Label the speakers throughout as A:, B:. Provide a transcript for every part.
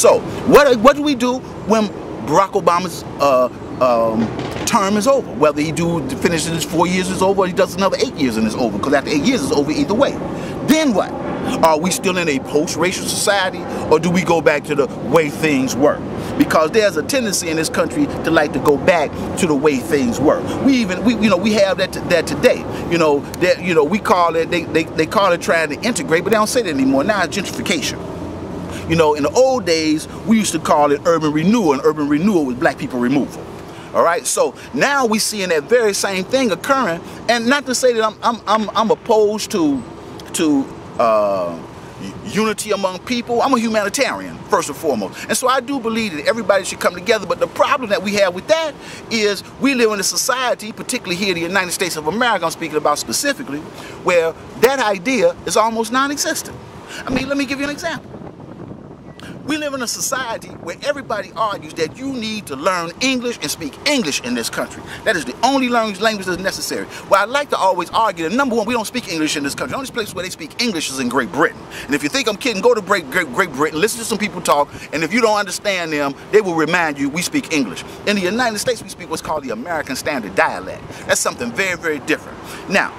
A: So what do we do when Barack Obama's term is over? Whether he finishes his 4 years is over, or he does another 8 years and it's over, because after 8 years it's over either way. Then what? Are we still in a post-racial society, or do we go back to the way things were? Because there's a tendency in this country to like to go back to the way things were. We have that today. We call it, they call it trying to integrate, but they don't say that anymore. Now it's gentrification. In the old days we used to call it urban renewal, and urban renewal was black people removal. All right, so now we're seeing that very same thing occurring, and not to say that I'm opposed to unity among people. I'm a humanitarian, first and foremost, and so I do believe that everybody should come together. But the problem that we have with that is we live in a society, particularly here in the United States of America, I'm speaking about specifically, where that idea is almost non-existent. I mean, let me give you an example. We live in a society where everybody argues that you need to learn English and speak English in this country. That is the only language that's necessary. Well, I like to always argue that, number one, we don't speak English in this country. The only place where they speak English is in Great Britain. And if you think I'm kidding, go to Great Britain, listen to some people talk, and if you don't understand them, they will remind you we speak English. In the United States, we speak what's called the American Standard Dialect. That's something very, very different. Now,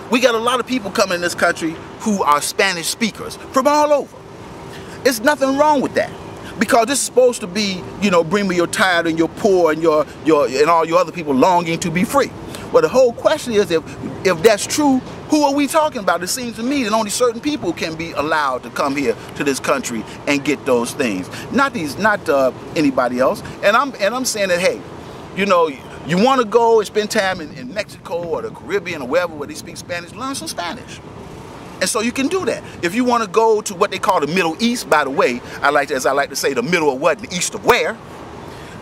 A: we got a lot of people coming in this country who are Spanish speakers from all over. There's nothing wrong with that, because this is supposed to be, bring me your tired and your poor and your and all your other people longing to be free. Well, the whole question is, if that's true, who are we talking about? It seems to me that only certain people can be allowed to come here to this country and get those things, not anybody else. And I'm saying that, hey, you want to go and spend time in Mexico or the Caribbean or wherever where they speak Spanish, learn some Spanish. And so you can do that. If you want to go to what they call the Middle East, by the way, as I like to say, the middle of what, the east of where?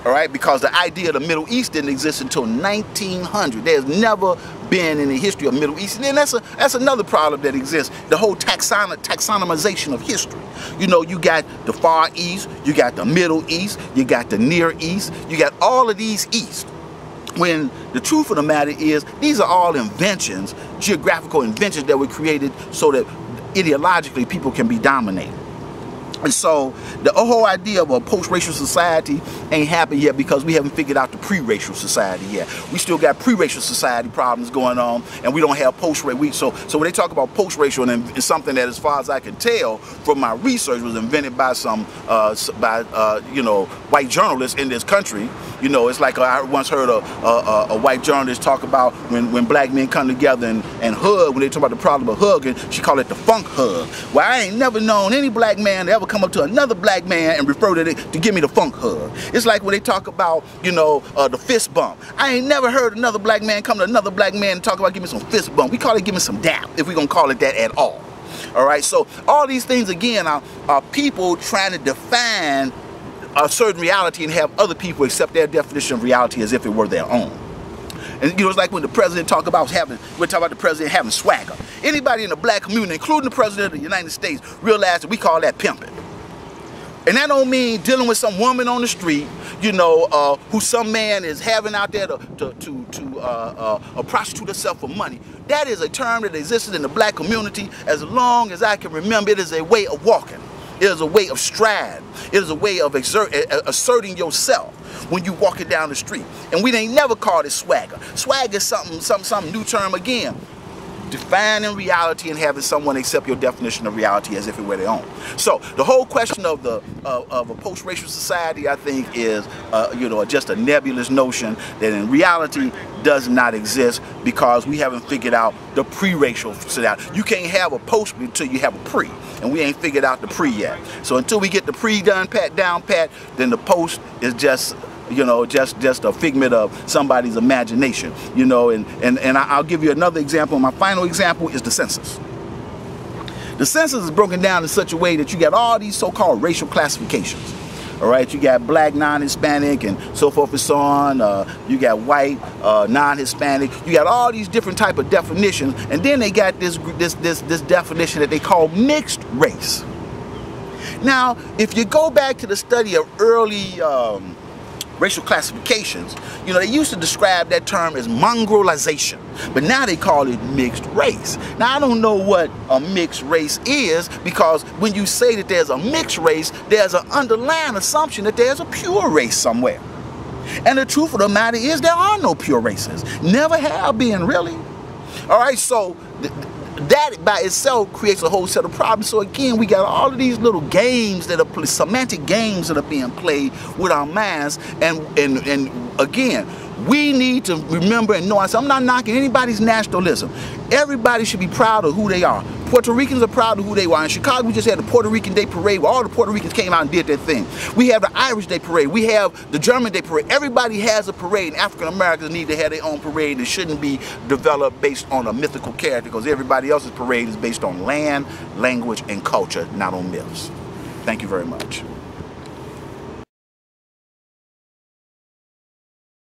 A: All right, because the idea of the Middle East didn't exist until 1900. There's never been in the history of Middle East, and then that's another problem that exists. The whole taxonomization of history. You got the Far East, you got the Middle East, you got the Near East, you got all of these East. When the truth of the matter is, these are all inventions, geographical inventions that were created so that ideologically people can be dominated. And so the whole idea of a post-racial society ain't happened yet, because we haven't figured out the pre-racial society yet. We still got pre-racial society problems going on, and we don't have post-racial. So when they talk about post-racial, and it's something that, as far as I can tell from my research, was invented by some white journalists in this country. It's like I once heard a white journalist talk about when black men come together and hug. When they talk about the problem of hugging, she called it the funk hug. Well, I ain't never known any black man to ever come up to another black man and refer to it to give me the funk hug. It's like when they talk about, the fist bump. I ain't never heard another black man come to another black man and talk about give me some fist bump. We call it give me some dap, if we're gonna call it that at all. All right, so all these things again are people trying to define a certain reality and have other people accept their definition of reality as if it were their own. And it's like when the president talk about the president having swagger. Anybody in the black community, including the president of the United States, realize that we call that pimping. And that don't mean dealing with some woman on the street, who some man is having out there to prostitute herself for money. That is a term that existed in the black community as long as I can remember. It is a way of walking. It is a way of stride. It is a way of asserting yourself when you walking down the street. And we ain't never called it swagger. Swagger is some new term again. Defining reality and having someone accept your definition of reality as if it were their own. So the whole question of a post-racial society, I think, is just a nebulous notion that in reality does not exist, because we haven't figured out the pre-racial society. You can't have a post until you have a pre, and we ain't figured out the pre yet. So until we get the pre down pat, then the post is just just a figment of somebody's imagination, and I'll give you another example. My final example is the census. The census is broken down in such a way that you got all these so-called racial classifications. All right, you got black, non-Hispanic, and so forth and so on. You got white, non-Hispanic. You got all these different type of definitions, and then they got this definition that they call mixed race. Now, if you go back to the study of early racial classifications, you know, they used to describe that term as mongrelization, but now they call it mixed race. Now, I don't know what a mixed race is, because when you say that there's a mixed race, there's an underlying assumption that there's a pure race somewhere. And the truth of the matter is there are no pure races. Never have been, really. All right, so that by itself creates a whole set of problems. So again, we got all of these little games that are semantic games that are being played with our minds, and again, we need to remember and know ourselves. I'm not knocking anybody's nationalism. Everybody should be proud of who they are. Puerto Ricans are proud of who they are. In Chicago, we just had the Puerto Rican Day Parade where all the Puerto Ricans came out and did their thing. We have the Irish Day Parade. We have the German Day Parade. Everybody has a parade, and African Americans need to have their own parade. It shouldn't be developed based on a mythical character, because everybody else's parade is based on land, language, and culture, not on myths. Thank you very much.